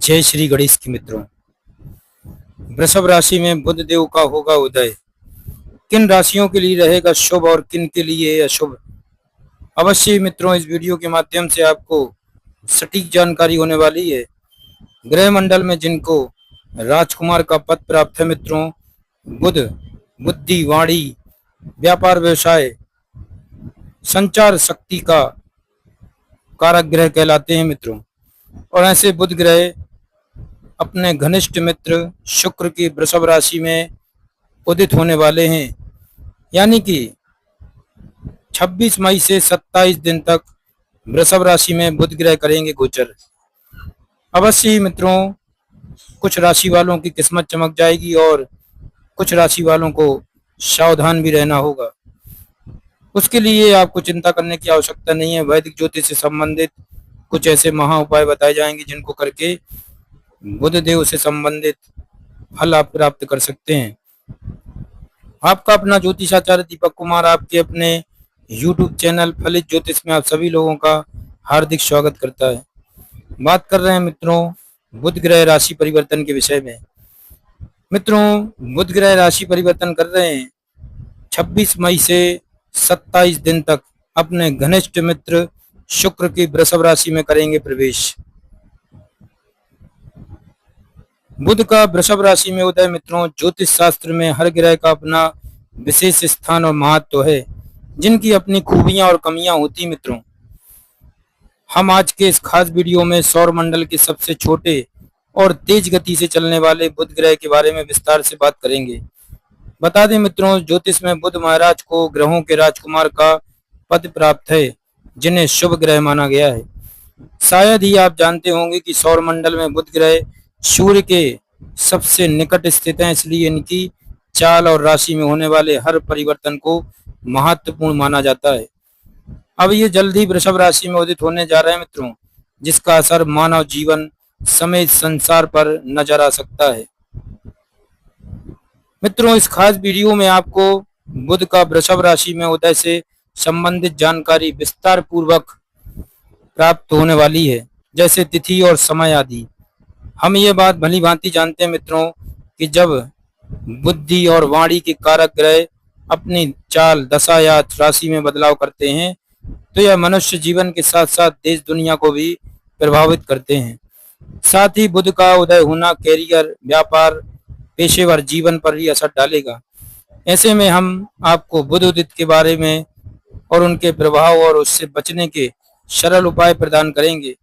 जय श्री गणेश की मित्रों। वृषभ राशि में बुध देव का होगा उदय। किन राशियों के लिए रहेगा शुभ और किन के लिए अशुभ, अवश्य मित्रों इस वीडियो के माध्यम से आपको सटीक जानकारी होने वाली है। ग्रह मंडल में जिनको राजकुमार का पद प्राप्त है मित्रों, बुध बुद्धि, वाणी, व्यापार, व्यवसाय, संचार शक्ति का कारक ग्रह कहलाते हैं मित्रों। और ऐसे बुध ग्रह अपने घनिष्ठ मित्र शुक्र की वृषभ राशि में उदित होने वाले हैं, यानी कि 26 मई से 27 दिन तक वृषभ राशि में बुध ग्रह करेंगे गोचर। अवश्य ही मित्रों कुछ राशि वालों की किस्मत चमक जाएगी और कुछ राशि वालों को सावधान भी रहना होगा। उसके लिए आपको चिंता करने की आवश्यकता नहीं है। वैदिक ज्योतिष से संबंधित कुछ ऐसे महा उपाय बताए जाएंगे जिनको करके बुध देव से संबंधित फल आप प्राप्त कर सकते हैं। आपका अपना ज्योतिषाचार्य दीपक कुमार आपके अपने YouTube चैनल फलित ज्योतिष में आप सभी लोगों का हार्दिक स्वागत करता है। बात कर रहे हैं मित्रों बुध ग्रह राशि परिवर्तन के विषय में। मित्रों बुध ग्रह राशि परिवर्तन कर रहे हैं 26 मई से 27 दिन तक अपने घनिष्ठ मित्र शुक्र की वृषभ राशि में करेंगे प्रवेश। बुध का वृषभ राशि में उदय मित्रों ज्योतिष शास्त्र में हर ग्रह का अपना विशेष स्थान और महत्व है, जिनकी अपनी खूबियां और कमियां होती मित्रों। हम आज के इस खास वीडियो में सौर मंडल के सबसे छोटे और तेज गति से चलने वाले बुध ग्रह के बारे में विस्तार से बात करेंगे। बता दें मित्रों ज्योतिष में बुध महाराज को ग्रहों के राजकुमार का पद प्राप्त है, जिन्हें शुभ ग्रह माना गया है। शायद ही आप जानते होंगे कि सौर मंडल में बुध ग्रह सूर्य के सबसे निकट स्थित हैं, इसलिए इनकी चाल और राशि में होने वाले हर परिवर्तन को महत्वपूर्ण माना जाता है। अब ये जल्द ही वृषभ राशि में उदित होने जा रहे हैं मित्रों, जिसका असर मानव जीवन समेत संसार पर नजर आ सकता है। मित्रों इस खास वीडियो में आपको बुध का वृषभ राशि में उदय से संबंधित जानकारी विस्तार पूर्वक प्राप्त होने वाली है, जैसे तिथि और समय आदि। हम ये बात भली भांति जानते हैं मित्रों कि जब बुद्धि और वाणी के कारक ग्रह अपनी चाल, दशा या राशि में बदलाव करते हैं तो यह मनुष्य जीवन के साथ साथ देश दुनिया को भी प्रभावित करते हैं। साथ ही बुध का उदय होना कैरियर, व्यापार, पेशेवर जीवन पर भी असर डालेगा। ऐसे में हम आपको बुध उदित के बारे में और उनके प्रभाव और उससे बचने के सरल उपाय प्रदान करेंगे।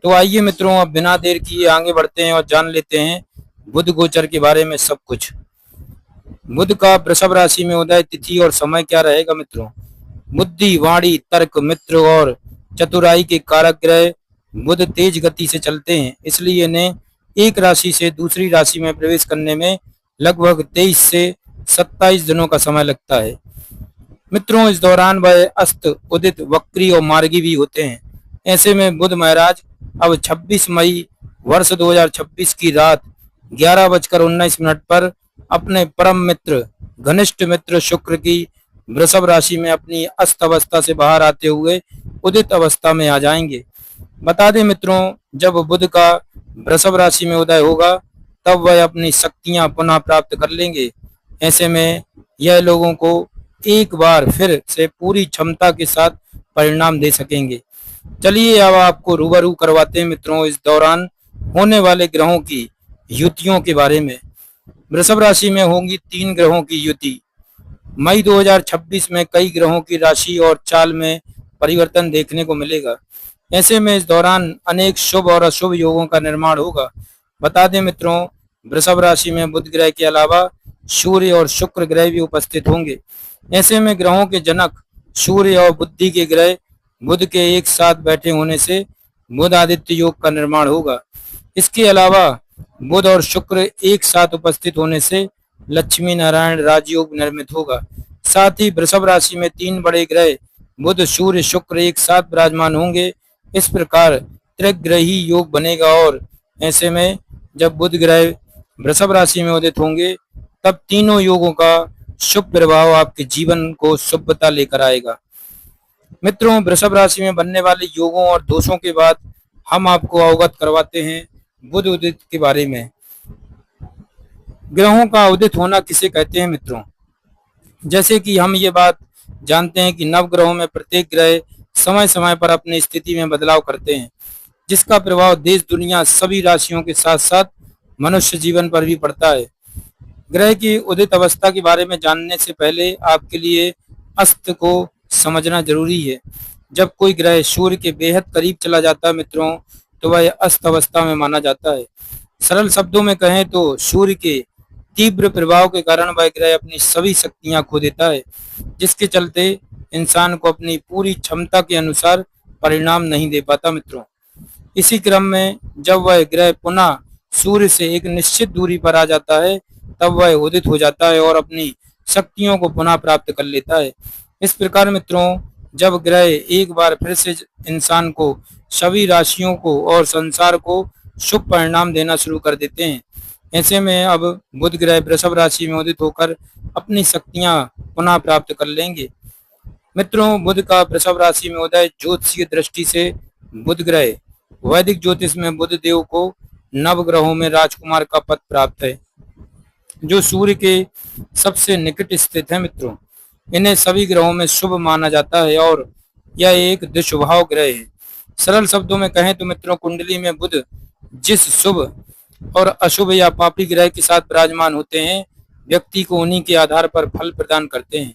तो आइए मित्रों अब बिना देर किए आगे बढ़ते हैं और जान लेते हैं बुध गोचर के बारे में सब कुछ। बुध का वृषभ राशि में उदय, तिथि और समय क्या रहेगा मित्रों। बुद्धि, वाणी, तर्क, मित्र और चतुराई के कारक ग्रह बुध तेज गति से चलते हैं, इसलिए इन्हें एक राशि से दूसरी राशि में प्रवेश करने में लगभग 23 से 27 दिनों का समय लगता है। मित्रों इस दौरान वह अस्त, उदित, वक्री और मार्गी भी होते हैं। ऐसे में बुध महाराज अब 26 मई वर्ष 2026 की रात 11:19 पर अपने परम मित्र घनिष्ठ मित्र शुक्र की वृषभ राशि में अपनी अस्त अवस्था से बाहर आते हुए उदित अवस्था में आ जाएंगे। बता दें मित्रों जब बुध का वृषभ राशि में उदय होगा तब वह अपनी शक्तियां पुनः प्राप्त कर लेंगे। ऐसे में यह लोगों को एक बार फिर से पूरी क्षमता के साथ परिणाम दे सकेंगे। चलिए अब आपको रूबरू करवाते हैं मित्रों इस दौरान होने वाले ग्रहों की युतियों के बारे में। वृषभ राशि में होंगी 3 ग्रहों की युति। मई 2026 में कई ग्रहों की राशि और चाल में परिवर्तन देखने को मिलेगा। ऐसे में इस दौरान अनेक शुभ और अशुभ योगों का निर्माण होगा। बता दें मित्रों वृषभ राशि में बुध ग्रह के अलावा सूर्य और शुक्र ग्रह भी उपस्थित होंगे। ऐसे में ग्रहों के जनक सूर्य और बुद्धि के ग्रह बुध के एक साथ बैठे होने से बुध आदित्य योग का निर्माण होगा। इसके अलावा बुध और शुक्र एक साथ उपस्थित होने से लक्ष्मी नारायण राजयोग निर्मित होगा। साथ ही वृषभ राशि में 3 बड़े ग्रह बुध, सूर्य, शुक्र एक साथ विराजमान होंगे। इस प्रकार त्रिग्रही योग बनेगा और ऐसे में जब बुध ग्रह वृषभ राशि में उदित होंगे तब तीनों योगों का शुभ प्रभाव आपके जीवन को शुभता लेकर आएगा। मित्रों वृषभ राशि में बनने वाले योगों और दोषों के बाद हम आपको अवगत करवाते हैं बुध उदित के बारे में। ग्रहों का उदित होना किसे कहते हैं मित्रों? जैसे कि हम ये बात जानते हैं कि नवग्रहों में प्रत्येक ग्रह समय समय पर अपनी स्थिति में बदलाव करते हैं, जिसका प्रभाव देश दुनिया सभी राशियों के साथ साथ मनुष्य जीवन पर भी पड़ता है। ग्रह की उदित अवस्था के बारे में जानने से पहले आपके लिए अस्त को समझना जरूरी है। जब कोई ग्रह सूर्य के बेहद करीब चला जाता है मित्रों, तो वह अस्त अवस्था में माना जाता है। सरल शब्दों में कहें तो सूर्य के तीव्र प्रभाव के कारण वह ग्रह अपनी सभी शक्तियां खो देता है, जिसके चलते इंसान को अपनी पूरी क्षमता के अनुसार परिणाम नहीं दे पाता मित्रों। इसी क्रम में जब वह ग्रह पुनः सूर्य से एक निश्चित दूरी पर आ जाता है, तब वह उदित हो जाता है और अपनी शक्तियों को पुनः प्राप्त कर लेता है। इस प्रकार मित्रों, जब ग्रह एक बार फिर से इंसान को, सभी राशियों को और संसार को शुभ परिणाम देना शुरू कर देते हैं। ऐसे में अब बुध ग्रह वृषभ राशि में उदित होकर अपनी शक्तियां पुनः प्राप्त कर लेंगे। मित्रों, बुध का वृषभ राशि में उदय ज्योतिषीय दृष्टि से बुध ग्रह, वैदिक ज्योतिष में बुध देव को नव ग्रहों में राजकुमार का पद प्राप्त है, जो सूर्य के सबसे निकट स्थित है मित्रों। इन्हें सभी ग्रहों में शुभ माना जाता है और यह एक दुष्भाव ग्रह है। सरल शब्दों में कहें तो मित्रों, कुंडली में बुध जिस शुभ और अशुभ या पापी ग्रह के साथ विराजमान होते हैं, व्यक्ति को उन्हीं के आधार पर फल प्रदान करते हैं।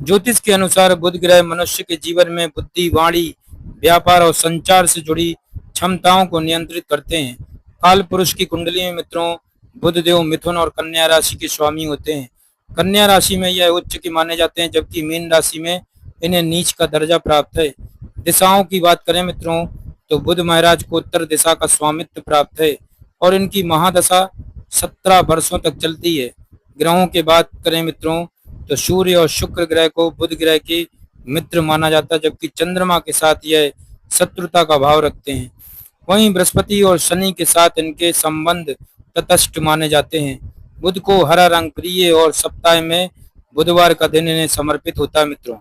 ज्योतिष के अनुसार बुध ग्रह मनुष्य के जीवन में बुद्धि, वाणी, व्यापार और संचार से जुड़ी क्षमताओं को नियंत्रित करते हैं। काल पुरुष की कुंडली में मित्रों, बुध देव मिथुन और कन्या राशि के स्वामी होते हैं। कन्या राशि में यह उच्च के माने जाते हैं, जबकि मीन राशि में इन्हें नीच का दर्जा प्राप्त है। दिशाओं की बात करें मित्रों, तो बुध महाराज को उत्तर दिशा का स्वामित्व प्राप्त है और इनकी महादशा 17 वर्षों तक चलती है। ग्रहों की बात करें मित्रों, तो सूर्य और शुक्र ग्रह को बुध ग्रह के मित्र माना जाता है, जबकि चंद्रमा के साथ यह शत्रुता का भाव रखते हैं। वहीं बृहस्पति और शनि के साथ इनके संबंध तटस्थ माने जाते हैं। बुध को हरा रंग प्रिय और सप्ताह में बुधवार का दिन इन्हें समर्पित होता है मित्रों।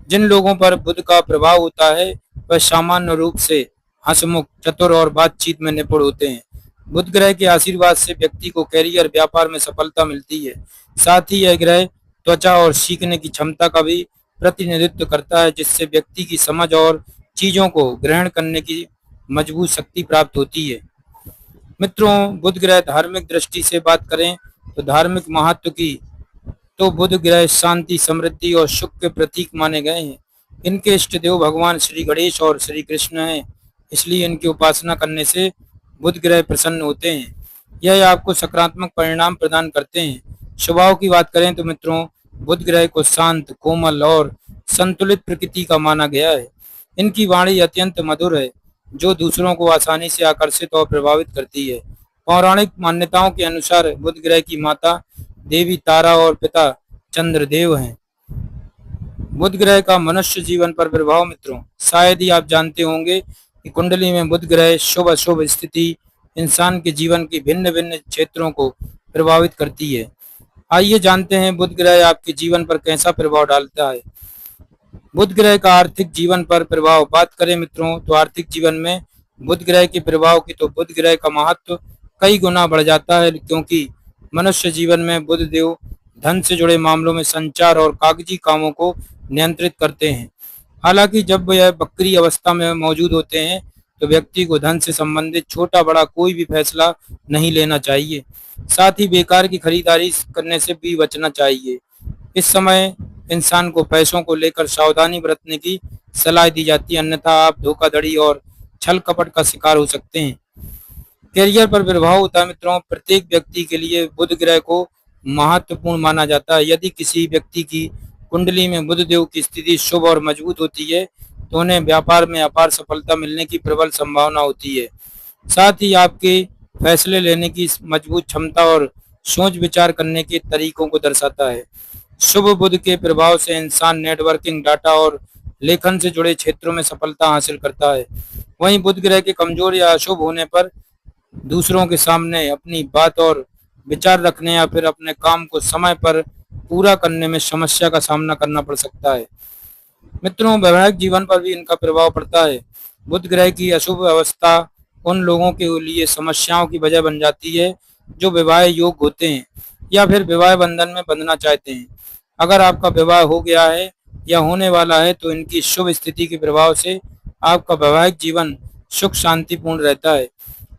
जिन लोगों पर बुध का प्रभाव होता है, वह सामान्य रूप से हंसमुख, चतुर और बातचीत में निपुण होते हैं। बुध ग्रह के आशीर्वाद से व्यक्ति को कैरियर, व्यापार में सफलता मिलती है। साथ ही यह ग्रह त्वचा और सीखने की क्षमता का भी प्रतिनिधित्व करता है, जिससे व्यक्ति की समझ और चीजों को ग्रहण करने की मजबूत शक्ति प्राप्त होती है। मित्रों, बुध ग्रह धार्मिक दृष्टि से बात करें तो धार्मिक महत्व की, तो बुध ग्रह शांति, समृद्धि और सुख के प्रतीक माने गए हैं। इनके इष्ट देव भगवान श्री गणेश और श्री कृष्ण हैं, इसलिए इनकी उपासना करने से बुध ग्रह प्रसन्न होते हैं। यह आपको सकारात्मक परिणाम प्रदान करते हैं। स्वभाव की बात करें तो मित्रों, बुध ग्रह को शांत, कोमल और संतुलित प्रकृति का माना गया है। इनकी वाणी अत्यंत मधुर है, जो दूसरों को आसानी से आकर्षित और प्रभावित करती है। पौराणिक मान्यताओं के अनुसार बुध ग्रह की माता देवी तारा और पिता चंद्रदेव हैं। बुध ग्रह का मनुष्य जीवन पर प्रभाव मित्रों, शायद ही आप जानते होंगे कि कुंडली में बुध ग्रह शुभ अशुभ स्थिति इंसान के जीवन की भिन्न भिन्न क्षेत्रों को प्रभावित करती है। आइए जानते हैं बुध ग्रह आपके जीवन पर कैसा प्रभाव डालता है। बुध ग्रह का आर्थिक जीवन पर प्रभाव बात करें मित्रों, तो आर्थिक जीवन में बुध ग्रह के प्रभाव की, तो बुध ग्रह का महत्व कई गुना बढ़ जाता है, क्योंकि मनुष्य जीवन में बुध देव धन से जुड़े मामलों में संचार और कागजी कामों को नियंत्रित करते हैं। हालांकि जब यह वक्री अवस्था में मौजूद होते हैं, तो व्यक्ति को धन से संबंधित छोटा बड़ा कोई भी फैसला नहीं लेना चाहिए। साथ ही बेकार की खरीदारी करने से भी बचना चाहिए। इस समय इंसान को पैसों को लेकर सावधानी बरतने की सलाह दी जाती है, अन्यथा आप धोखाधड़ी और छल कपट का शिकार हो सकते हैं। कैरियर पर प्रभाव होता है मित्रों, प्रत्येक व्यक्ति के लिए बुध ग्रह को महत्वपूर्ण माना जाता है। यदि किसी व्यक्ति की कुंडली में बुध देव की स्थिति शुभ और मजबूत होती है, तो उन्हें व्यापार में अपार सफलता मिलने की प्रबल संभावना होती है। साथ ही आपके फैसले लेने की मजबूत क्षमता और सोच विचार करने के तरीकों को दर्शाता है। शुभ बुध के प्रभाव से इंसान नेटवर्किंग, डाटा और लेखन से जुड़े क्षेत्रों में सफलता हासिल करता है। वहीं बुध ग्रह के कमजोर या अशुभ होने पर दूसरों के सामने अपनी बात और विचार रखने या फिर अपने काम को समय पर पूरा करने में समस्या का सामना करना पड़ सकता है। मित्रों, वैवाहिक जीवन पर भी इनका प्रभाव पड़ता है। बुध ग्रह की अशुभ अवस्था उन लोगों के लिए समस्याओं की वजह बन जाती है जो विवाह योग्य होते हैं या फिर विवाह बंधन में बंधना चाहते हैं। अगर आपका विवाह हो गया है या होने वाला है तो इनकी शुभ स्थिति के प्रभाव से आपका वैवाहिक जीवन सुख शांतिपूर्ण रहता है।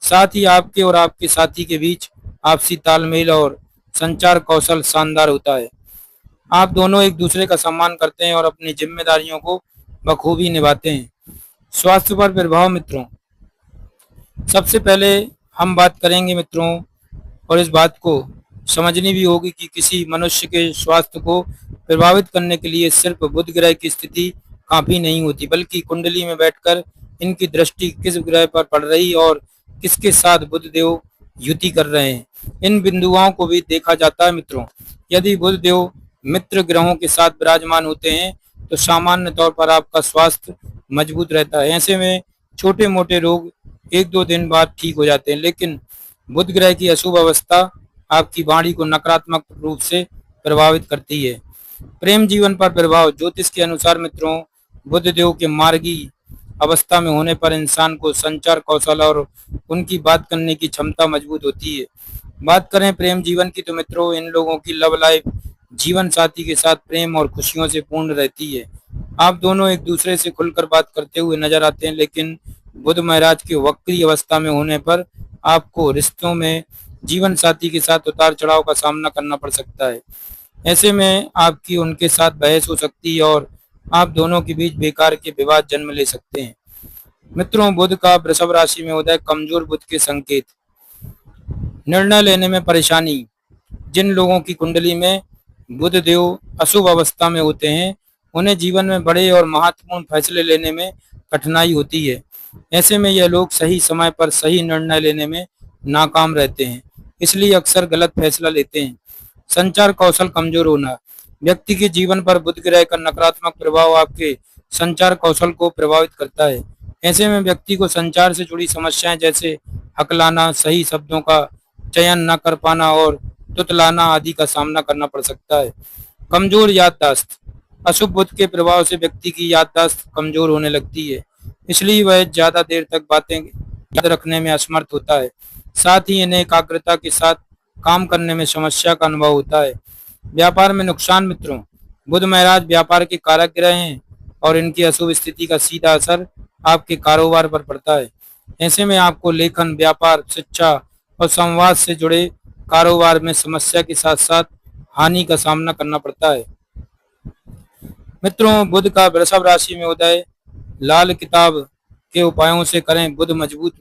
साथ ही आपके और आपके साथी के बीच आपसी तालमेल और संचार कौशल शानदार होता है। आप दोनों एक दूसरे का सम्मान करते हैं और अपनी जिम्मेदारियों को बखूबी निभाते हैं। स्वास्थ्य पर प्रभाव मित्रों, सबसे पहले हम बात करेंगे मित्रों, और इस बात को समझनी भी होगी कि किसी मनुष्य के स्वास्थ्य को प्रभावित करने के लिए सिर्फ बुध ग्रह की स्थिति काफी नहीं होती, बल्कि कुंडली में बैठकर इनकी दृष्टि किस ग्रह पर पड़ रही और किसके साथ बुध देव युति कर रहे हैं, इन बिंदुओं को भी देखा जाता है मित्रों। यदि बुध देव मित्र ग्रहों के साथ विराजमान होते हैं तो सामान्य तौर पर आपका स्वास्थ्य मजबूत रहता है। ऐसे में छोटे मोटे रोग एक दो दिन बाद ठीक हो जाते हैं, लेकिन बुध ग्रह की अशुभ अवस्था आपकी वाणी को नकारात्मक रूप से प्रभावित करती है। प्रेम जीवन पर प्रभाव, ज्योतिष के अनुसार मित्रों, बुध देव के मार्गी अवस्था में होने पर इंसान को संचार कौशल और उनकी बात करने की क्षमता मजबूत होती है। बात करें प्रेम जीवन की तो मित्रों, इन लोगों की लव लाइफ जीवन साथी के साथ प्रेम और खुशियों से पूर्ण रहती है। आप दोनों एक दूसरे से खुलकर बात करते हुए नजर आते हैं, लेकिन बुध महाराज की वक्री अवस्था में होने पर आपको रिश्तों में जीवन साथी के साथ उतार चढ़ाव का सामना करना पड़ सकता है। ऐसे में आपकी उनके साथ बहस हो सकती है और आप दोनों के बीच बेकार के विवाद जन्म ले सकते हैं। मित्रों, बुध का वृषभ राशि में उदय कमजोर बुध के संकेत। निर्णय लेने में परेशानी, जिन लोगों की कुंडली में बुध देव अशुभ अवस्था में होते हैं उन्हें जीवन में बड़े और महत्वपूर्ण फैसले लेने में कठिनाई होती है। ऐसे में यह लोग सही समय पर सही निर्णय लेने में नाकाम रहते हैं, इसलिए अक्सर गलत फैसला लेते हैं। संचार कौशल कमजोर होना, व्यक्ति के जीवन पर बुध ग्रह का नकारात्मक प्रभाव आपके संचार कौशल को प्रभावित करता है। ऐसे में व्यक्ति को संचार से जुड़ी समस्याएं जैसे हकलाना, सही शब्दों का चयन न कर पाना और तुतलाना आदि का सामना करना पड़ सकता है। कमजोर याददाश्त, अशुभ बुध के प्रभाव से व्यक्ति की याददाश्त कमजोर होने लगती है, इसलिए वह ज्यादा देर तक बातें याद रखने में असमर्थ होता है। साथ ही इन्हें एकाग्रता के साथ काम करने में समस्या का अनुभव होता है। व्यापार में नुकसान मित्रों, बुध महाराज व्यापार के कारक ग्रह हैं और इनकी अशुभ स्थिति का सीधा असर आपके कारोबार पर पड़ता है। ऐसे में आपको लेखन, व्यापार, शिक्षा और संवाद से जुड़े कारोबार में समस्या के साथ साथ हानि का सामना करना पड़ता है। मित्रों, बुध का वृषभ राशि में उदय लाल किताब के उपायों से करें बुध मजबूत।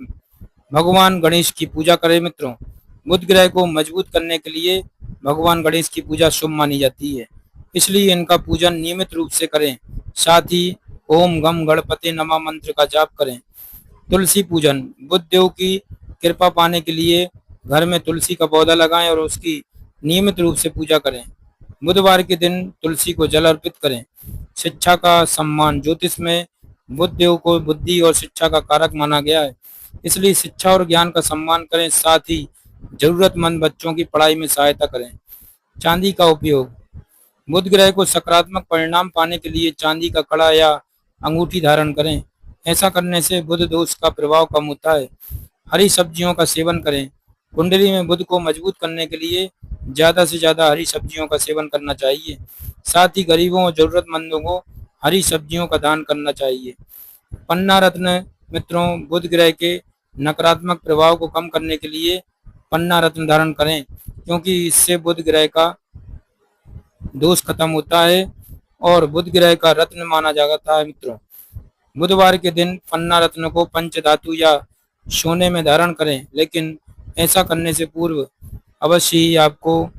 भगवान गणेश की पूजा करें मित्रों, बुध ग्रह को मजबूत करने के लिए भगवान गणेश की पूजा शुभ मानी जाती है, इसलिए इनका पूजन नियमित रूप से करें। साथ ही ओम गम गणपति नमः मंत्र का जाप करें। तुलसी पूजन, बुध देव की कृपा पाने के लिए घर में तुलसी का पौधा लगाएं और उसकी नियमित रूप से पूजा करें। बुधवार के दिन तुलसी को जल अर्पित करें। शिक्षा का सम्मान, ज्योतिष में बुध देव को बुद्धि और शिक्षा का कारक माना गया है, इसलिए शिक्षा और ज्ञान का सम्मान करें। साथ ही जरूरतमंद बच्चों की पढ़ाई में सहायता करें। चांदी का उपयोग, बुध ग्रह को सकारात्मक परिणाम पाने के लिए चांदी का कड़ा या अंगूठी धारण करें। ऐसा करने से बुध दोष का प्रभाव कम होता है। हरी सब्जियों का सेवन करें, कुंडली में बुध को मजबूत करने के लिए ज्यादा से ज्यादा हरी सब्जियों का सेवन करना चाहिए। साथ ही गरीबों और जरूरतमंदों को हरी सब्जियों का दान करना चाहिए। पन्ना रत्न मित्रों, बुध ग्रह के नकारात्मक प्रभाव को कम करने के लिए पन्ना रत्न धारण करें, क्योंकि इससे बुध ग्रह का दोष खत्म होता है और बुध ग्रह का रत्न माना जाता है मित्रों। बुधवार के दिन पन्ना रत्न को पंच धातु या सोने में धारण करें, लेकिन ऐसा करने से पूर्व अवश्य ही आपको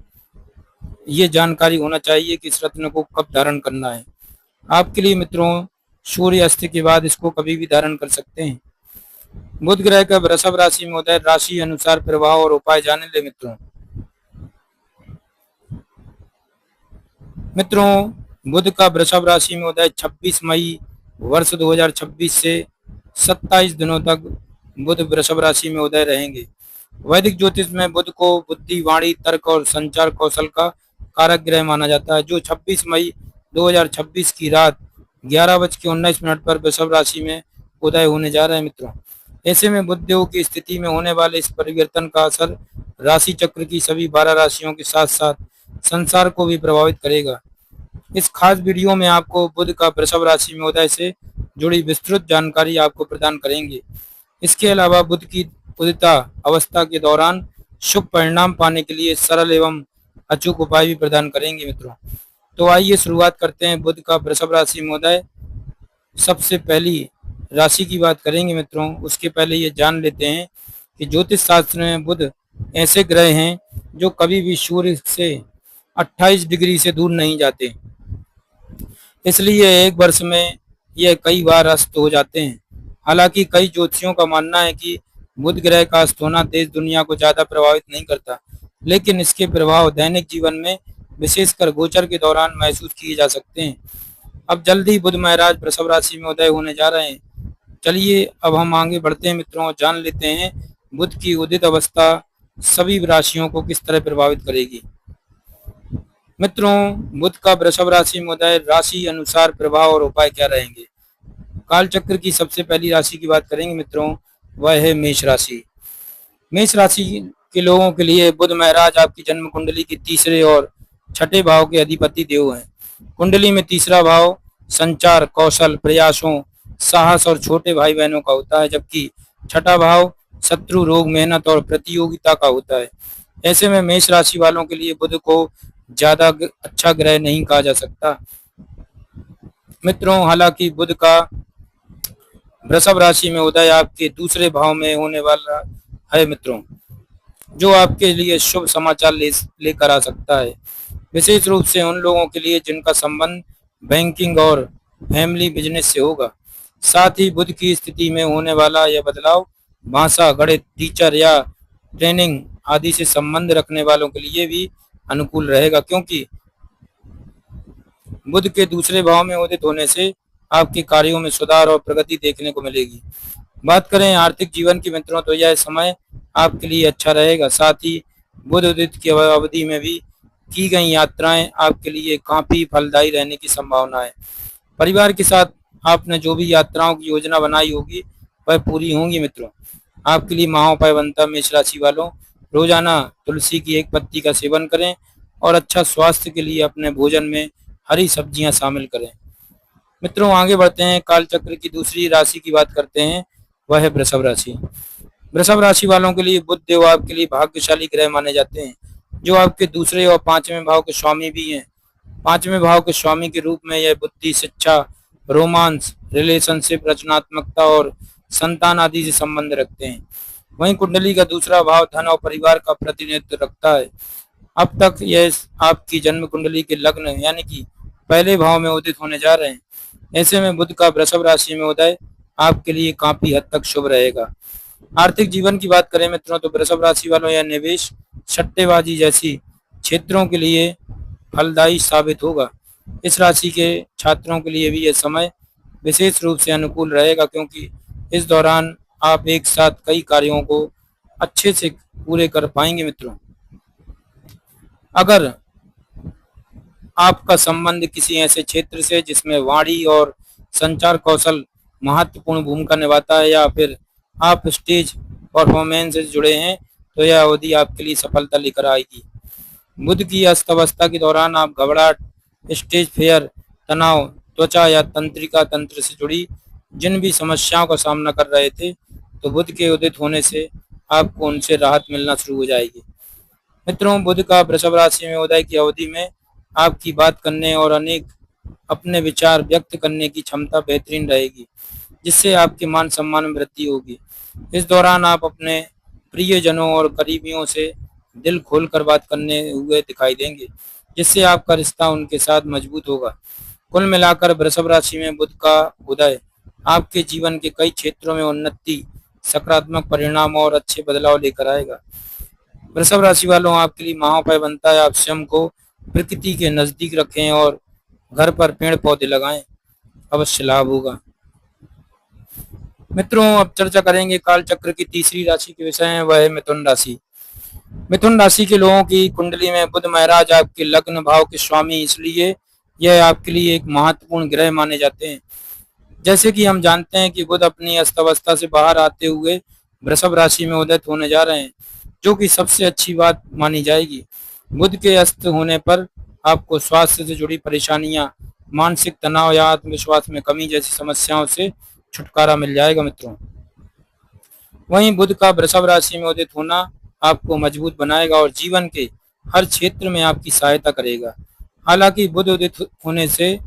ये जानकारी होना चाहिए कि इस रत्न को कब धारण करना है। आपके लिए मित्रों, सूर्य अस्त के बाद इसको कभी भी धारण कर सकते हैं। बुध ग्रह का वृषभ राशि में उदय, राशि अनुसार प्रभाव और उपाय जाने ले मित्रों, बुध का वृषभ राशि में उदय 26 मई वर्ष 2026 से 27 दिनों तक बुध वृषभ राशि में उदय रहेंगे। वैदिक ज्योतिष में बुध को बुद्धि, वाणी, तर्क और संचार कौशल का कारक ग्रह माना जाता है, जो 26 मई 2026 की रात 11:19 पर वृषभ राशि में उदय होने जा रहे हैं मित्रों। ऐसे में बुध देव की स्थिति में होने वाले इस परिवर्तन का असर राशि चक्र की सभी 12 राशियों के साथ साथ संसार को भी प्रभावित करेगा। इस खास वीडियो में आपको बुध का वृषभ राशि में उदय से जुड़ी विस्तृत जानकारी आपको प्रदान करेंगे। इसके अलावा बुध की उदिता अवस्था के दौरान शुभ परिणाम पाने के लिए सरल एवं अचूक उपाय भी प्रदान करेंगे मित्रों। तो आइए शुरुआत करते हैं बुध का वृषभ राशि में उदय। सबसे पहली राशि की बात करेंगे मित्रों, उसके पहले ये जान लेते हैं कि ज्योतिष शास्त्र में बुध ऐसे ग्रह हैं जो कभी भी सूर्य से 28 डिग्री से दूर नहीं जाते, इसलिए एक वर्ष में यह कई बार अस्त हो जाते हैं। हालांकि कई ज्योतिषियों का मानना है कि बुध ग्रह का अस्त होना देश दुनिया को ज्यादा प्रभावित नहीं करता, लेकिन इसके प्रभाव दैनिक जीवन में विशेषकर गोचर के दौरान महसूस किए जा सकते हैं। अब जल्दी बुध महाराज वृषभ राशि में उदय होने जा रहे हैं। चलिए अब हम आगे बढ़ते हैं मित्रों और जान लेते हैं बुध की उदित अवस्था सभी राशियों को किस तरह प्रभावित करेगी। मित्रों, बुध का वृषभ राशि में उदय राशि अनुसार प्रभाव और उपाय क्या रहेंगे। काल चक्र की सबसे पहली राशि की बात करेंगे मित्रों, वह है मेष राशि। मेष राशि के लोगों के लिए बुध महाराज आपकी जन्म कुंडली के तीसरे और छठे भाव के अधिपति देव हैं। कुंडली में तीसरा भाव संचार, कौशल, प्रयासों, साहस और छोटे भाई बहनों का होता है, जबकि छठा भाव शत्रु, रोग, मेहनत और प्रतियोगिता का होता है। ऐसे में मेष राशि वालों के लिए बुध को ज्यादा अच्छा ग्रह नहीं कहा जा सकता मित्रों। हालांकि बुध का वृषभ राशि में उदय आपके दूसरे भाव में होने वाला है मित्रों, जो आपके लिए शुभ समाचार लेकर आ सकता है, विशेष रूप से उन लोगों के लिए जिनका संबंध बैंकिंग और फैमिली बिजनेस से होगा। साथ ही बुध की स्थिति में होने वाला यह बदलाव भाषा, गणित, टीचर या ट्रेनिंग आदि से संबंध रखने वालों के लिए भी अनुकूल रहेगा, क्योंकि बुध के दूसरे भाव में उदित होने से आपके कार्यों में सुधार और प्रगति देखने को मिलेगी। बात करें आर्थिक जीवन की मित्रों, तो यह समय आपके लिए अच्छा रहेगा। साथ ही बुध उदित की अवधि में भी की गई यात्राएं आपके लिए काफी फलदायी रहने की संभावना है। परिवार के साथ आपने जो भी यात्राओं की योजना बनाई होगी वह पूरी होंगी मित्रों। आपके लिए महाउपाय बनता मेष राशि वालों, रोजाना तुलसी की एक पत्ती का सेवन करें और अच्छा स्वास्थ्य के लिए अपने भोजन में हरी सब्जियां शामिल करें। मित्रों आगे बढ़ते हैं, काल चक्र की दूसरी राशि की बात करते हैं, वह है वृषभ राशि। वृषभ राशि वालों के लिए बुध देव आपके लिए भाग्यशाली ग्रह माने जाते हैं, जो आपके दूसरे और पांचवें भाव के स्वामी भी हैं। पांचवें भाव के स्वामी के रूप में यह बुद्धि, शिक्षा, रोमांस, रिलेशनशिप, रचनात्मकता और संतान आदि से संबंध रखते हैं। वहीं कुंडली का दूसरा भाव धन और परिवार का प्रतिनिधित्व रखता है। अब तक यह आपकी जन्म कुंडली के लग्न यानी कि पहले भाव में उदित होने जा रहे हैं। ऐसे में बुध का वृषभ राशि में उदय आपके लिए काफी हद तक शुभ रहेगा। आर्थिक जीवन की बात करें मित्रों, तो वृषभ राशि वालों यह निवेश, सट्टेबाजी जैसी क्षेत्रों के लिए फलदायी साबित होगा। इस राशि के छात्रों के लिए भी यह समय विशेष रूप से अनुकूल रहेगा, क्योंकि इस दौरान आप एक साथ कई कार्यों को अच्छे से पूरे कर पाएंगे मित्रों। अगर आपका संबंध किसी ऐसे क्षेत्र से जिसमें वाणी और संचार कौशल महत्वपूर्ण भूमिका निभाता है, या फिर आप स्टेज परफॉर्मेंस से जुड़े हैं, तो यह अवधि आपके लिए सफलता लेकर आएगी। बुध की अस्त अवस्था के दौरान आप घबराहट, स्टेज फेयर, तनाव, त्वचा या तंत्रिका तंत्र से जुड़ी जिन भी समस्याओं का सामना कर रहे थे, तो बुध के उदित होने से आपको उनसे राहत मिलना शुरू हो जाएगी। मित्रों, बुध का वृषभ राशि में उदय की अवधि में आपकी बात करने और अनेक अपने विचार व्यक्त करने की क्षमता बेहतरीन रहेगी, जिससे आपके मान सम्मान में वृद्धि होगी। इस दौरान आप अपने प्रियजनों और करीबियों से दिल खोलकर बात करने हुए दिखाई देंगे, जिससे आपका रिश्ता उनके साथ मजबूत होगा। कुल मिलाकर वृषभ राशि में बुध का उदय आपके जीवन के कई क्षेत्रों में उन्नति, सकारात्मक परिणाम और अच्छे बदलाव लेकर आएगा। वृषभ राशि वालों, आपके लिए महाउपाय बनता है आप स्वयं को प्रकृति के नजदीक रखें और घर पर पेड़ पौधे लगाएं, अवश्य लाभ होगा। मित्रों, अब चर्चा करेंगे काल चक्र की तीसरी राशि के विषय है, वह है मिथुन राशि। मिथुन राशि के लोगों की कुंडली में बुध महाराज आपके लग्न भाव के स्वामी, इसलिए यह आपके लिए एक महत्वपूर्ण ग्रह माने जाते हैं। जैसे कि हम जानते हैं कि बुध अपनी अस्त अवस्था से बाहर आते हुए वृषभ राशि में उदित होने जा रहे हैं, जो कि सबसे अच्छी बात मानी जाएगी। बुध के अस्त होने पर आपको स्वास्थ्य से जुड़ी परेशानियां, मानसिक तनाव या आत्मविश्वास में कमी जैसी समस्याओं से छुटकारा मिल जाएगा मित्रों। वहीं बुध का वृषभ राशि में उदित होना आपको मजबूत बनाएगा और जीवन के हर क्षेत्र में आपकी सहायता करेगा। हालांकि बुध उदित होने से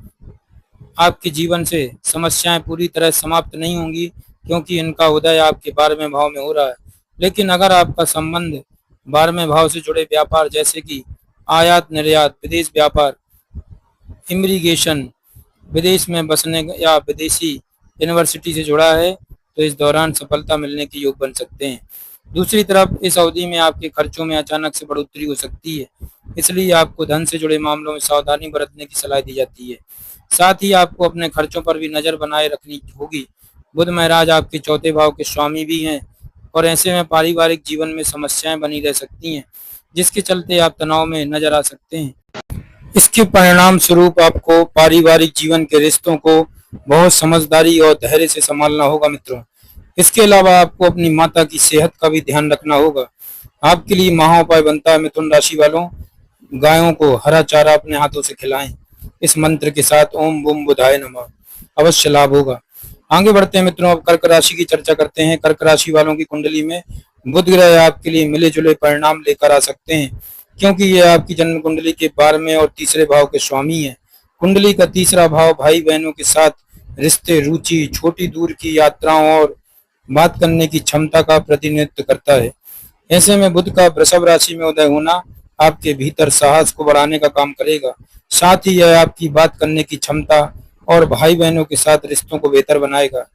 आपके जीवन से समस्याएं पूरी तरह समाप्त नहीं होंगी, क्योंकि इनका उदय आपके 12वें भाव में हो रहा है। लेकिन अगर आपका संबंध 12वें भाव से जुड़े व्यापार जैसे कि आयात निर्यात, विदेश व्यापार, इमिग्रेशन, विदेश में बसने या विदेशी यूनिवर्सिटी से जुड़ा है, तो इस दौरान सफलता मिलने के योग बन सकते हैं। दूसरी तरफ इस अवधि में आपके खर्चों में अचानक से बढ़ोतरी हो सकती है, इसलिए आपको धन से जुड़े मामलों में सावधानी बरतने की सलाह दी जाती है। साथ ही आपको अपने खर्चों पर भी नजर बनाए रखनी होगी। बुध महाराज आपके चौथे भाव के स्वामी भी हैं और ऐसे में पारिवारिक जीवन में समस्याएं बनी रह सकती हैं, जिसके चलते आप तनाव में नजर आ सकते हैं। इसके परिणाम स्वरूप आपको पारिवारिक जीवन के रिश्तों को बहुत समझदारी और धैर्य से संभालना होगा मित्रों। इसके अलावा आपको अपनी माता की सेहत का भी ध्यान रखना होगा। आपके लिए महाउपाय बनता है मिथुन राशि वालों, गायों को हरा चारा अपने हाथों से खिलाएं। इस मंत्र के साथ ओम बुम बुधाय नमः, अवश्य लाभ होगा। आगे बढ़ते हैं मित्रों, अब कर्क राशि की चर्चा करते हैं। कर्क राशि वालों की कुंडली में बुध ग्रह आपके लिए मिले जुले परिणाम लेकर आ सकते हैं, क्योंकि ये आपकी जन्म कुंडली के 12वें और तीसरे भाव के स्वामी हैं। कुंडली का तीसरा भाव भाई बहनों के साथ रिश्ते, रुचि, छोटी दूर की यात्राओं और बात करने की क्षमता का प्रतिनिधित्व करता है। ऐसे में बुध का वृषभ राशि में उदय होना आपके भीतर साहस को बढ़ाने का काम करेगा। साथ ही यह आपकी बात करने की क्षमता और भाई बहनों के साथ रिश्तों को बेहतर बनाएगा।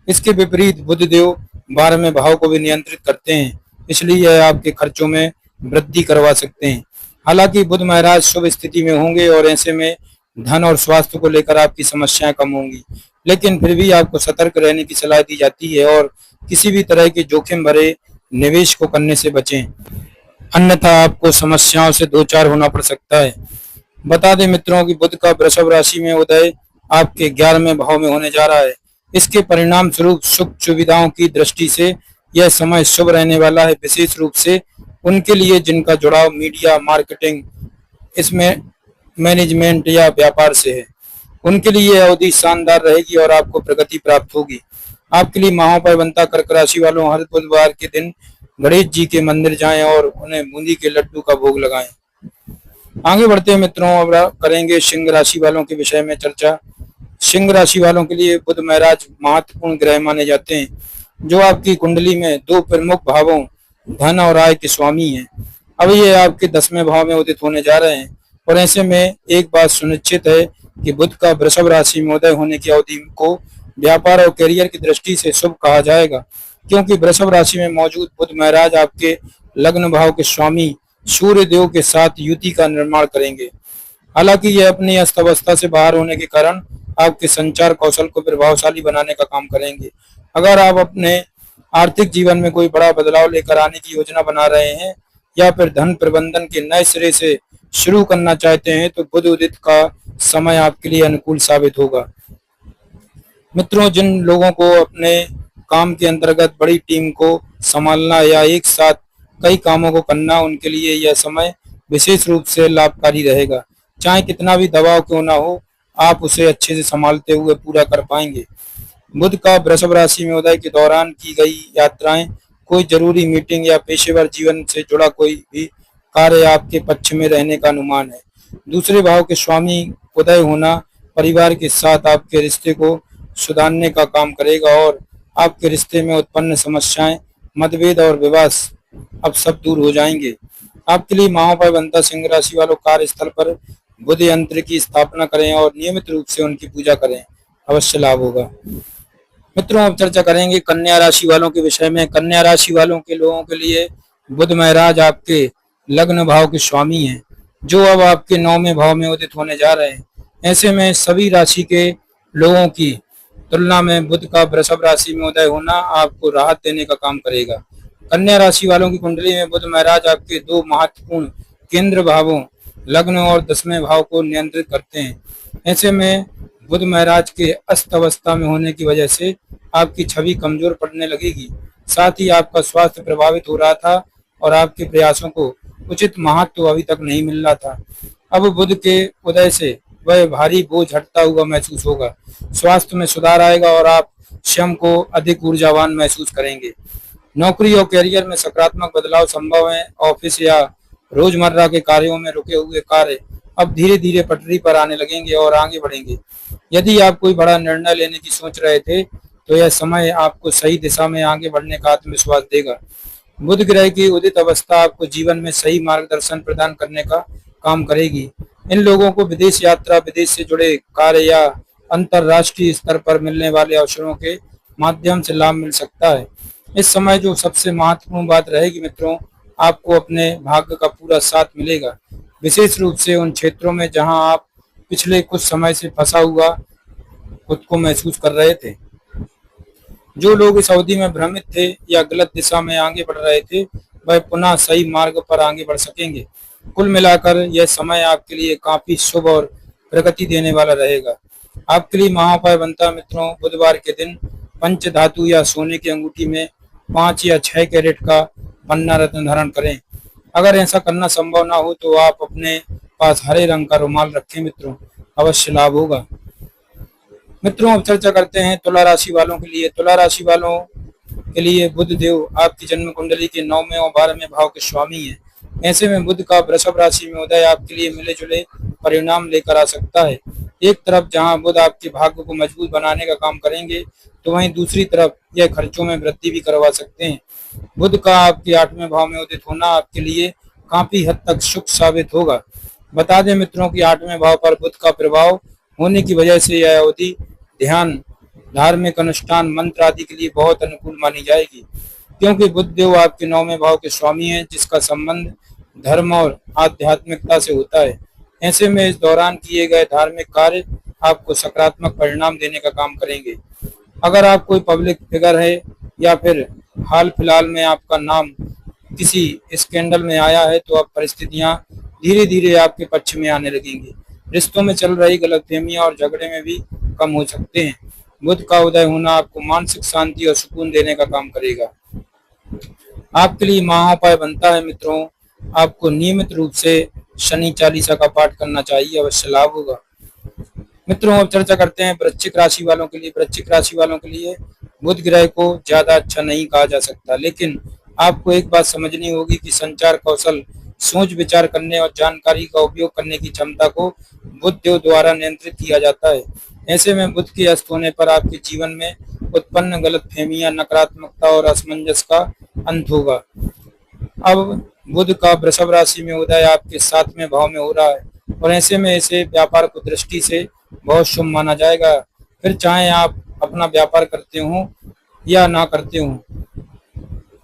इसके विपरीत बुध देव 12वें भाव को भी नियंत्रित करते हैं, इसलिए यह आपके खर्चों में वृद्धि करवा सकते हैं। हालांकि बुध महाराज शुभ स्थिति में होंगे और ऐसे में धन और स्वास्थ्य को लेकर आपकी समस्याएं कम होंगी, लेकिन फिर भी आपको सतर्क रहने की सलाह दी जाती है और किसी भी तरह के जोखिम भरे निवेश को करने से बचें, अन्यथा आपको समस्याओं से दो चार होना पड़ सकता है। बता दें मित्रों कि बुध का वृषभ राशि में उदय आपके 11वें भाव में होने जा रहा है। इसके परिणाम स्वरूप सुख सुविधाओं की दृष्टि से यह समय शुभ रहने वाला है, विशेष रूप से उनके लिए जिनका जुड़ाव मीडिया, मार्केटिंग, इसमें मैनेजमेंट या व्यापार से है। उनके लिए यह अवधि शानदार रहेगी और आपको प्रगति प्राप्त होगी। आपके लिए महाउपाय बनता कर्क राशि वालों, हर बुधवार के दिन गणेश जी के मंदिर जाएं और उन्हें बूंदी के लड्डू का भोग लगाएं। आगे बढ़ते हैं मित्रों, अब करेंगे सिंह राशि वालों के विषय में चर्चा। सिंह राशि वालों के लिए बुध महाराज महत्वपूर्ण ग्रह माने जाते हैं, जो आपकी कुंडली में दो प्रमुख भावों धन और आय के स्वामी हैं। अब ये आपके 10वें भाव में उदित होने जा रहे हैं और ऐसे में एक बात सुनिश्चित है कि बुध का वृषभ राशि में उदय होने की अवधि को व्यापार और करियर की दृष्टि से शुभ कहा जाएगा, क्योंकि वृषभ राशि में मौजूद बुध महाराज आपके लग्न भाव के स्वामी सूर्य देव के साथ युति का निर्माण करेंगे। हालांकि यह अपनी अस्त अवस्था से बाहर होने के कारण आपके संचार कौशल को प्रभावशाली बनाने का काम करेंगे। अगर आप अपने आर्थिक जीवन में कोई बड़ा बदलाव लेकर आने की योजना बना रहे हैं या फिर धन प्रबंधन के नए सिरे से शुरू करना चाहते हैं, तो बुध उदित का समय आपके लिए अनुकूल साबित होगा। मित्रों, जिन लोगों को अपने काम के अंतर्गत बड़ी टीम को संभालना या एक साथ कई कामों को करना, उनके लिए यह समय विशेष रूप से लाभकारी रहेगा। चाहे कितना भी दबाव क्यों ना हो, आप उसे अच्छे से संभालते हुए पूरा कर पाएंगे। बुध का वृषभ राशि में उदय के दौरान की गई यात्राएं, कोई जरूरी मीटिंग या पेशेवर जीवन से जुड़ा कोई भी कार्य आपके पक्ष में रहने का अनुमान है। दूसरे भाव के स्वामी उदय होना परिवार के साथ आपके रिश्ते को सुधारने का काम करेगा और आपके रिश्ते में उत्पन्न समस्याएं, मतभेद और विवाद अब सब दूर हो जाएंगे। आपके लिए महाउपाय बनता सिंह राशि वालों, कार्यस्थल पर बुध यंत्र की स्थापना करें और नियमित रूप से उनकी पूजा करें, अवश्य लाभ होगा। मित्रों, अब चर्चा करेंगे कन्या राशि वालों के विषय में। कन्या राशि वालों के लोगों के लिए बुध महाराज आपके लग्न भाव के स्वामी हैं, जो अब आपके 9वें भाव में उदित होने जा रहे हैं। ऐसे में सभी राशि के लोगों की तुलना में बुध का वृषभ राशि में उदय होना आपको राहत देने का काम करेगा। कन्या राशि वालों की कुंडली में बुध महाराज आपके दो महत्वपूर्ण केंद्र भावों लग्न और 10वें भाव को नियंत्रित करते हैं। ऐसे में बुध महाराज के अस्त अवस्था में होने की वजह से आपकी छवि कमजोर पड़ने लगेगी। साथ ही आपका स्वास्थ्य प्रभावित हो रहा था और आपके प्रयासों को उचित महत्व अभी तक नहीं मिल रहा था। अब बुध के उदय से वह भारी बोझ हटता हुआ महसूस होगा। स्वास्थ्य में सुधार आएगा और आप स्वयं को अधिक ऊर्जावान महसूस करेंगे। नौकरी और करियर में सकारात्मक बदलाव संभव है। ऑफिस या रोजमर्रा के कार्यों में रुके हुए कार्य अब धीरे धीरे पटरी पर आने लगेंगे और आगे बढ़ेंगे। यदि आप कोई बड़ा निर्णय लेने की सोच रहे थे तो यह समय आपको सही दिशा में आगे बढ़ने का आत्मविश्वास देगा। बुध ग्रह की उदित अवस्था आपको जीवन में सही मार्गदर्शन प्रदान करने का काम करेगी। इन लोगों को विदेश यात्रा, विदेश से जुड़े कार्य या अंतरराष्ट्रीय स्तर पर मिलने वाले अवसरों के माध्यम से लाभ मिल सकता है। इस समय जो सबसे महत्वपूर्ण बात रहेगी मित्रों, आपको अपने भाग्य का पूरा साथ मिलेगा, विशेष रूप से उन क्षेत्रों में जहां आप पिछले कुछ समय से फंसा हुआ खुद को महसूस कर रहे थे। जो लोग इस अवधि में भ्रमित थे या गलत दिशा में आगे बढ़ रहे थे, वह पुनः सही मार्ग पर आगे बढ़ सकेंगे। कुल मिलाकर यह समय आपके लिए काफी शुभ और प्रगति देने वाला रहेगा। आपके लिए महाउपाय बनता है मित्रों, बुधवार के दिन पंच धातु या सोने की अंगूठी में 5 या 6 कैरेट का पन्ना रत्न धारण करें। अगर ऐसा करना संभव ना हो तो आप अपने पास हरे रंग का रुमाल रखें मित्रों, अवश्य लाभ होगा। मित्रों अब चर्चा करते हैं तुला राशि वालों के लिए। तुला राशि वालों के लिए बुध देव आपकी जन्म कुंडली के 9वें और 12वें भाव के स्वामी हैं। ऐसे में बुध का वृषभ राशि में उदय आपके लिए मिले जुले परिणाम लेकर आ सकता है। एक तरफ जहां बुध आपके भाग्य को मजबूत बनाने का काम करेंगे, तो वहीं दूसरी तरफ यह खर्चों में वृद्धि भी करवा सकते हैं। बुध का आपके 8वें भाव में उदित होना आपके लिए काफी हद तक शुभ साबित होगा। बता दें मित्रों कि 8वें भाव पर बुध का प्रभाव होने की वजह से यह अवधि ध्यान, धार्मिक अनुष्ठान, मंत्र आदि के लिए बहुत अनुकूल मानी जाएगी, क्योंकि बुध देव आपके 9वें भाव के स्वामी हैं, जिसका संबंध धर्म और आध्यात्मिकता से होता है। ऐसे में इस दौरान किए गए धार्मिक कार्य आपको सकारात्मक परिणाम देने का काम करेंगे। अगर आप कोई पब्लिक फिगर है या फिर हाल फिलहाल में आपका नाम किसी स्कैंडल में आया है, तो अब परिस्थितियां धीरे धीरे आपके पक्ष में आने लगेंगी। रिश्तों में चल रही गलतफहमियां और झगड़े में भी कम हो सकते हैं। बुध का उदय होना आपको मानसिक शांति और सुकून देने का काम करेगा। आपके लिए महाउपाय बनता है मित्रों, आपको नियमित रूप से शनि चालीसा का पाठ करना चाहिए, अवश्य लाभ होगा। मित्रों अब चर्चा करते हैं वृश्चिक राशि वालों के लिए। वृश्चिक राशि वालों के लिए बुध ग्रह को ज्यादा अच्छा नहीं कहा जा सकता, लेकिन आपको एक बात समझनी होगी कि संचार कौशल, सोच विचार करने और जानकारी का उपयोग करने की क्षमता को बुध देव द्वारा नियंत्रित किया जाता है। ऐसे में बुध के अस्त होने पर आपके जीवन में उत्पन्न गलतफहमियां, नकारात्मकता और असमंजस का अंत होगा। अब बुध का वृषभ राशि में उदय आपके 7वें भाव में हो रहा है और ऐसे में इसे व्यापार को दृष्टि से बहुत शुभ माना जाएगा। फिर चाहे आप अपना व्यापार करते हो या ना करते हो,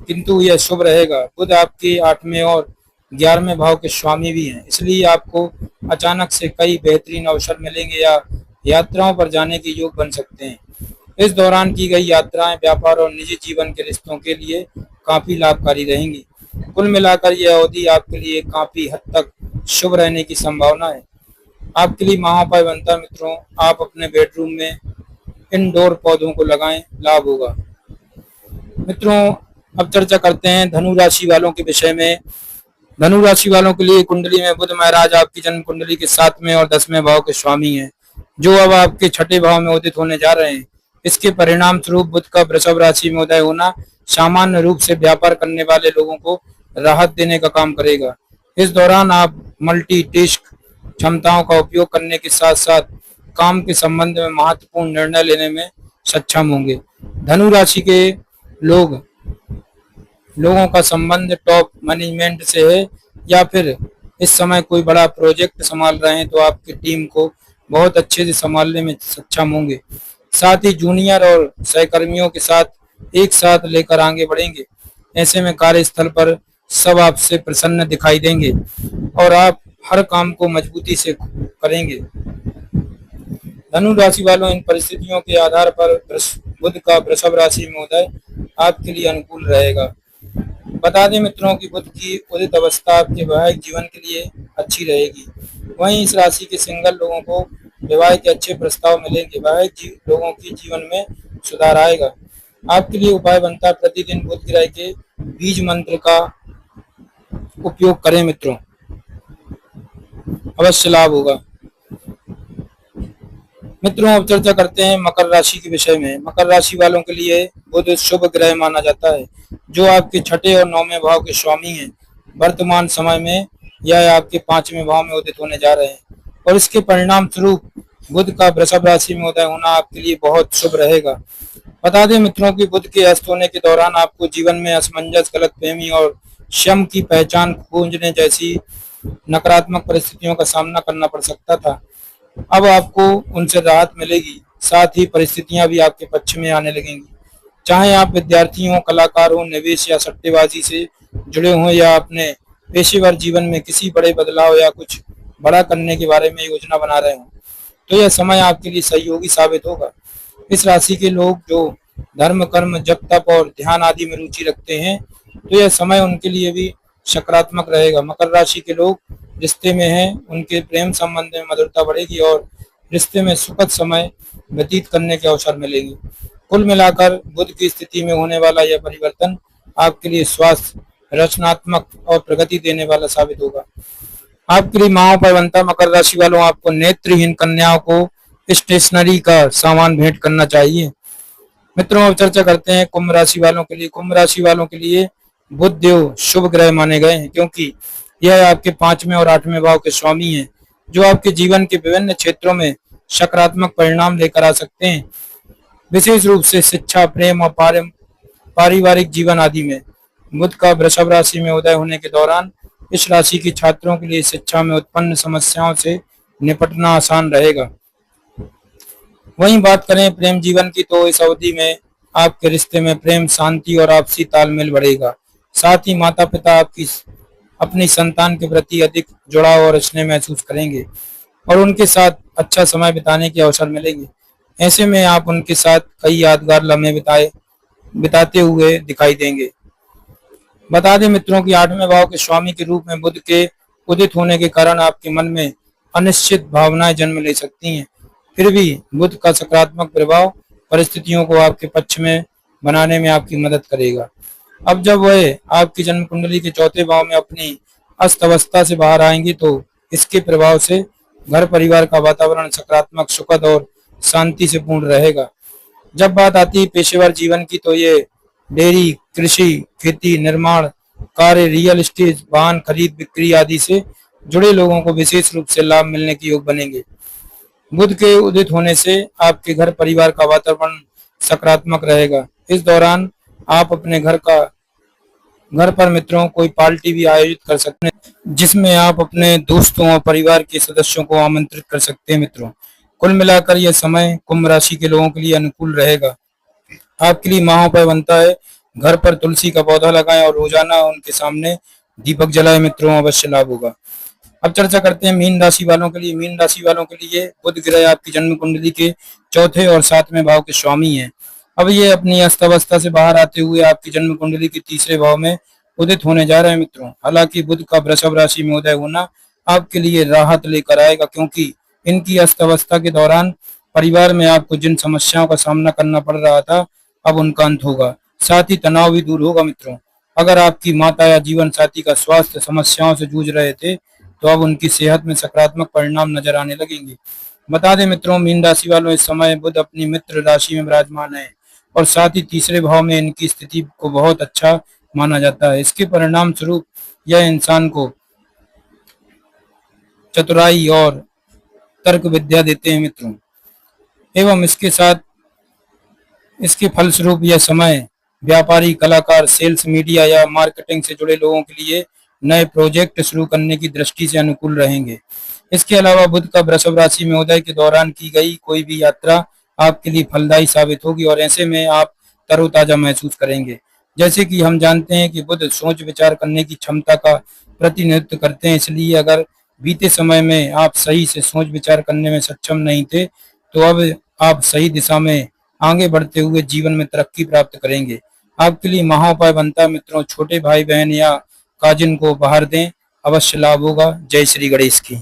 किंतु यह शुभ रहेगा। बुध आपके 8वें और 11वें भाव के स्वामी भी हैं, इसलिए आपको अचानक से कई बेहतरीन अवसर मिलेंगे या यात्राओं पर जाने के योग बन सकते हैं। इस दौरान की गई यात्राएं व्यापार और निजी जीवन के रिश्तों के लिए काफी लाभकारी रहेंगी। कुल मिलाकर यह अवधि आपके लिए काफी हद तक शुभ रहने की संभावना है। आपके लिए महाउपाय बनता है मित्रों, आप अपने बेडरूम में इंडोर पौधों को लगाएं, लाभ होगा। मित्रों अब चर्चा करते हैं धनु राशि वालों के विषय में। धनु राशि वालों के लिए कुंडली में बुध महाराज आपकी जन्म कुंडली के 7वें और 10वें भाव के स्वामी हैं, जो अब आपके 6ठे भाव में उदित होने जा रहे हैं। इसके परिणाम स्वरूप बुध का वृषभ राशि में उदय होना सामान्य रूप से व्यापार करने वाले लोगों को राहत देने का काम करेगा। इस दौरान आप मल्टीटास्क क्षमताओं का उपयोग करने के साथ साथ काम के संबंध में महत्वपूर्ण निर्णय लेने में सक्षम होंगे। धनु राशि के लोगों का संबंध टॉप मैनेजमेंट से है या फिर इस समय कोई बड़ा प्रोजेक्ट संभाल रहे हैं, तो आपकी टीम को बहुत अच्छे से संभालने में सक्षम होंगे। साथ ही जूनियर और सहकर्मियों के साथ एक साथ लेकर आगे बढ़ेंगे। ऐसे में कार्यस्थल पर सब आपसे प्रसन्न दिखाई देंगे और आप हर काम को मजबूती से करेंगे। धनु राशि वालों, इन परिस्थितियों के आधार पर बुध का वृषभ राशि में उदय आपके लिए अनुकूल रहेगा। बता दें मित्रों कि बुध की उदित अवस्था आपके वैवाहिक जीवन के लिए अच्छी रहेगी। वहीं इस राशि के सिंगल लोगों को विवाह के अच्छे प्रस्ताव मिलेंगे। लोगों की जीवन में सुधार आएगा। आपके लिए उपाय बनता है प्रतिदिन बुध ग्रह के बीज मंत्र का उपयोग करें मित्रों, अवश्य लाभ होगा। मित्रों अब चर्चा करते हैं मकर राशि के विषय में। मकर राशि वालों के लिए बुध शुभ ग्रह माना जाता है, जो आपके छठे और नौवें भाव के स्वामी हैं। वर्तमान समय में यह आपके पांचवें भाव में उदित होने जा रहे हैं और इसके परिणाम स्वरूप बुध का वृषभ राशि में उदय होना आपके लिए बहुत शुभ रहेगा। बता दें मित्रों कि बुध के अस्त होने के दौरान आपको जीवन में असमंजस, गलतफहमी और श्रम की पहचान खोजने जैसी नकारात्मक परिस्थितियों का सामना करना पड़ सकता था। अब आपको उनसे राहत मिलेगी, साथ ही परिस्थितियां भी आपके पक्ष में आने लगेंगी। चाहे आप विद्यार्थी हो, कलाकार हो, निवेश या सट्टेबाजी से जुड़े हों या अपने पेशेवर जीवन में किसी बड़े बदलाव या कुछ बड़ा करने के बारे में योजना बना रहे हो, तो यह समय आपके लिए सहयोगी साबित होगा। इस राशि के लोग जो धर्म, कर्म, जप, तप और ध्यान आदि में रुचि रखते हैं, तो यह समय उनके लिए भी सकारात्मक रहेगा। मकर राशि के लोग रिश्ते में हैं, उनके प्रेम संबंध में मधुरता बढ़ेगी और रिश्ते में सुखद समय व्यतीत करने के अवसर मिलेंगे। कुल मिलाकर बुध की स्थिति में होने वाला यह परिवर्तन आपके लिए स्वास्थ्य, रचनात्मक और प्रगति देने वाला साबित होगा। आपके लिए माहों पर बनता मकर राशि वालों, आपको नेत्रहीन कन्याओं को स्टेशनरी का सामान भेंट करना चाहिए। मित्रों अब चर्चा करते हैं कुंभ राशि वालों के लिए। कुंभ राशि वालों के लिए बुध देव शुभ ग्रह माने गए हैं, क्योंकि यह आपके पांचवें और आठवें भाव के स्वामी हैं, जो आपके जीवन के विभिन्न क्षेत्रों में सकारात्मक परिणाम लेकर आ सकते हैं, विशेष रूप से शिक्षा, प्रेम और पारिवारिक जीवन आदि में। बुध का वृषभ राशि में उदय होने के दौरान इस राशि के छात्रों के लिए शिक्षा में उत्पन्न समस्याओं से निपटना आसान रहेगा। वहीं बात करें प्रेम जीवन की, तो इस अवधि में आपके रिश्ते में प्रेम, शांति और आपसी तालमेल बढ़ेगा। साथ ही माता पिता आपकी अपनी संतान के प्रति अधिक जुड़ाव और स्नेह महसूस करेंगे और उनके साथ अच्छा समय बिताने के अवसर मिलेंगे। ऐसे में आप उनके साथ कई यादगार लम्हे बिताते हुए दिखाई देंगे। बता दें मित्रों कि आठवें भाव के स्वामी के रूप में बुध के उदित होने के कारण आपके मन में अनिश्चित भावनाएं जन्म ले सकती हैं। फिर भी बुध का सकारात्मक प्रभाव परिस्थितियों को आपके पक्ष में बनाने में आपकी मदद करेगा। अब जब वह आपकी जन्म कुंडली के चौथे भाव में अपनी अस्त अवस्था से बाहर आएंगे, तो इसके प्रभाव से घर परिवार का वातावरण सकारात्मक, सुखद और शांति से पूर्ण रहेगा। जब बात आती है पेशेवर जीवन की, तो ये डेयरी, कृषि, खेती, निर्माण कार्य, रियल एस्टेट, वाहन खरीद बिक्री आदि से जुड़े लोगों को विशेष रूप से लाभ मिलने के योग बनेंगे। बुध के उदित होने से आपके घर परिवार का वातावरण सकारात्मक रहेगा। इस दौरान आप अपने घर पर मित्रों कोई पार्टी भी आयोजित कर सकते हैं, जिसमें आप अपने दोस्तों और परिवार के सदस्यों को आमंत्रित कर सकते हैं मित्रों। कुल मिलाकर यह समय कुंभ राशि के लोगों के लिए अनुकूल रहेगा। आपके लिए माहों पर बनता है घर पर तुलसी का पौधा लगाएं और रोजाना उनके सामने दीपक जलाएं मित्रों, अवश्य लाभ होगा। अब चर्चा करते हैं मीन राशि वालों के लिए। मीन राशि वालों के लिए बुध ग्रह आपकी जन्म कुंडली के चौथे और सातवें भाव के स्वामी हैं। अब ये अपनी अस्त अवस्था से बाहर आते हुए आपकी जन्म कुंडली के तीसरे भाव में उदित होने जा रहे हैं मित्रों। हालांकि बुध का वृषभ राशि में उदय होना आपके लिए राहत लेकर आएगा, क्योंकि इनकी अस्त अवस्था के दौरान परिवार में आपको जिन समस्याओं का सामना करना पड़ रहा था, अब उनका अंत होगा। साथ ही तनाव भी दूर होगा मित्रों। अगर आपकी माता या जीवन साथी का स्वास्थ्य समस्याओं से जूझ रहे थे, तो अब उनकी सेहत में सकारात्मक परिणाम नजर आने लगेंगे। बता दें मित्रों, मीन राशि वालों, इस समय बुध अपनी मित्र राशि में विराजमान है और साथ ही तीसरे भाव में इनकी स्थिति को बहुत अच्छा माना जाता है। इसके परिणाम स्वरूप यह इंसान को चतुराई और तर्क विद्या देते हैं मित्रों, एवं इसके फलस्वरूप यह समय व्यापारी, कलाकार, सेल्स, मीडिया या मार्केटिंग से जुड़े लोगों के लिए नए प्रोजेक्ट शुरू करने की दृष्टि से अनुकूल रहेंगे। इसके अलावा बुध का वृषभ राशि में उदय के दौरान की गई कोई भी यात्रा आपके लिए फलदायी साबित होगी और ऐसे में आप तरोताजा महसूस करेंगे। जैसे कि हम जानते हैं कि बुध सोच विचार करने की क्षमता का प्रतिनिधित्व करते हैं, इसलिए अगर बीते समय में आप सही से सोच विचार करने में सक्षम नहीं थे, तो अब आप सही दिशा में आगे बढ़ते हुए जीवन में तरक्की प्राप्त करेंगे। आपके लिए महाउपाय बनता है मित्रों, छोटे भाई बहन या काजिन को बाहर दें, अवश्य लाभ होगा। जय श्री गणेश की।